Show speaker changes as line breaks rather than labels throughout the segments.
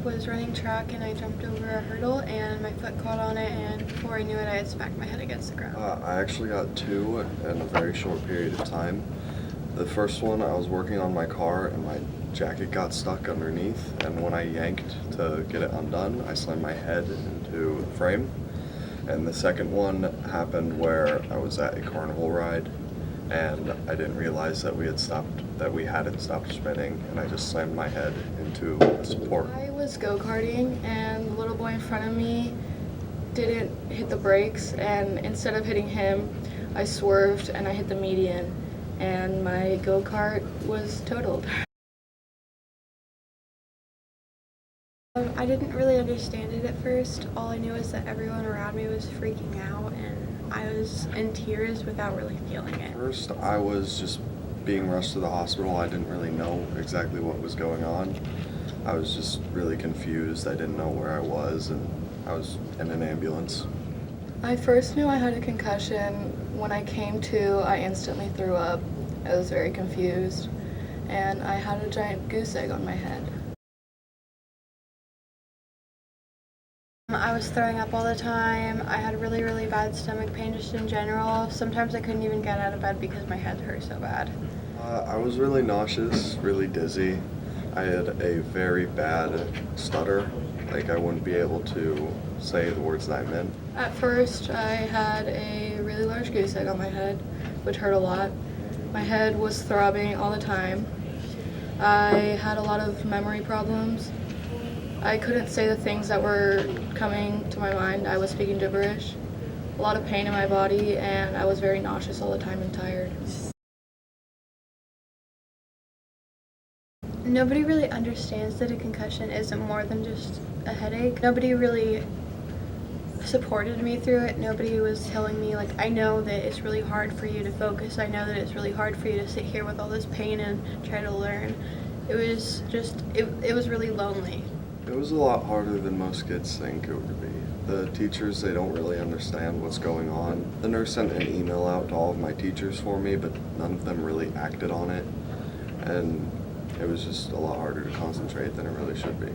was running track and I jumped over a hurdle and my foot caught on it, and before I knew it I had smacked my head against the ground.
I actually got two in a very short period of time. The first one, I was working on my car and my jacket got stuck underneath, and when I yanked to get it undone, I slammed my head into the frame. And the second one happened where I was at a carnival ride and I didn't realize that we hadn't stopped spinning, and I just slammed my head into a support.
I was go-karting and the little boy in front of me didn't hit the brakes, and instead of hitting him, I swerved and I hit the median and my go-kart was totaled. I didn't really understand it at first. All I knew is that everyone around me was freaking out and I was in tears without really feeling it.
First, I was just being rushed to the hospital. I didn't really know exactly what was going on. I was just really confused. I didn't know where I was, and I was in an ambulance.
I first knew I had a concussion. When I came to, I instantly threw up. I was very confused, and I had a giant goose egg on my head. I was throwing up all the time. I had really, really bad stomach pain just in general. Sometimes I couldn't even get out of bed because my head hurt so bad.
I was really nauseous, really dizzy. I had a very bad stutter. Like, I wouldn't be able to say the words that I meant.
At first, I had a really large goose egg on my head, which hurt a lot. My head was throbbing all the time. I had a lot of memory problems. I couldn't say the things that were coming to my mind. I was speaking gibberish. A lot of pain in my body, and I was very nauseous all the time and tired. Nobody really understands that a concussion isn't more than just a headache. Nobody really supported me through it. Nobody was telling me, like, I know that it's really hard for you to focus. I know that it's really hard for you to sit here with all this pain and try to learn. It was just, it was really lonely.
It was a lot harder than most kids think it would be. The teachers, they don't really understand what's going on. The nurse sent an email out to all of my teachers for me, but none of them really acted on it. And it was just a lot harder to concentrate than it really should be.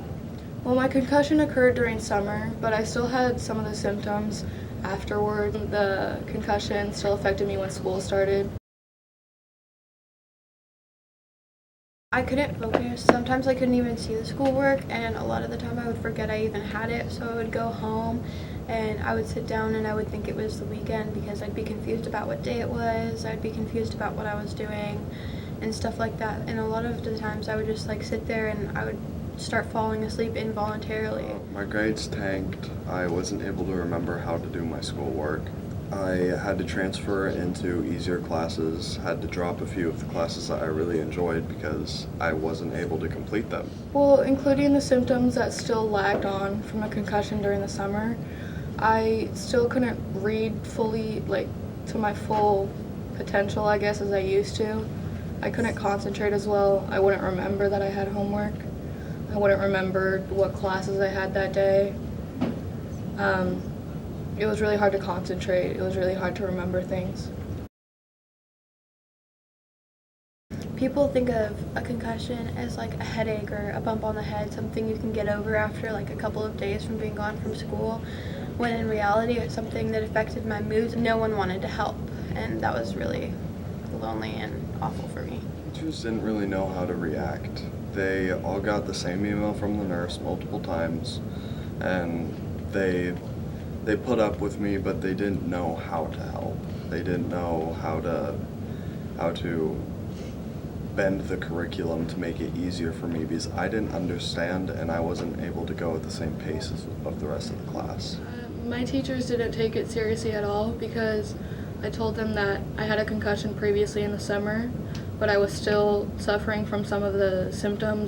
Well, my concussion occurred during summer, but I still had some of the symptoms afterward. The concussion still affected me when school started. I couldn't focus. Sometimes I couldn't even see the schoolwork, and a lot of the time I would forget I even had it, so I would go home and I would sit down and I would think it was the weekend because I'd be confused about what day it was. I'd be confused about what I was doing and stuff like that. And a lot of the times I would just like sit there and I would start falling asleep involuntarily.
My grades tanked. I wasn't able to remember how to do my schoolwork. I had to transfer into easier classes, had to drop a few of the classes that I really enjoyed because I wasn't able to complete them.
Well, including the symptoms that still lagged on from a concussion during the summer, I still couldn't read fully, like, to my full potential, I guess, as I used to. I couldn't concentrate as well. I wouldn't remember that I had homework. I wouldn't remember what classes I had that day. It was really hard to concentrate. It was really hard to remember things. People think of a concussion as like a headache or a bump on the head, something you can get over after like a couple of days from being gone from school, when in reality it's something that affected my moods. No one wanted to help, and that was really lonely and awful for me.
Teachers didn't really know how to react. They all got the same email from the nurse multiple times, and they put up with me, but they didn't know how to help. They didn't know how to bend the curriculum to make it easier for me because I didn't understand and I wasn't able to go at the same pace of the rest of the class.
My teachers didn't take it seriously at all because I told them that I had a concussion previously in the summer, but I was still suffering from some of the symptoms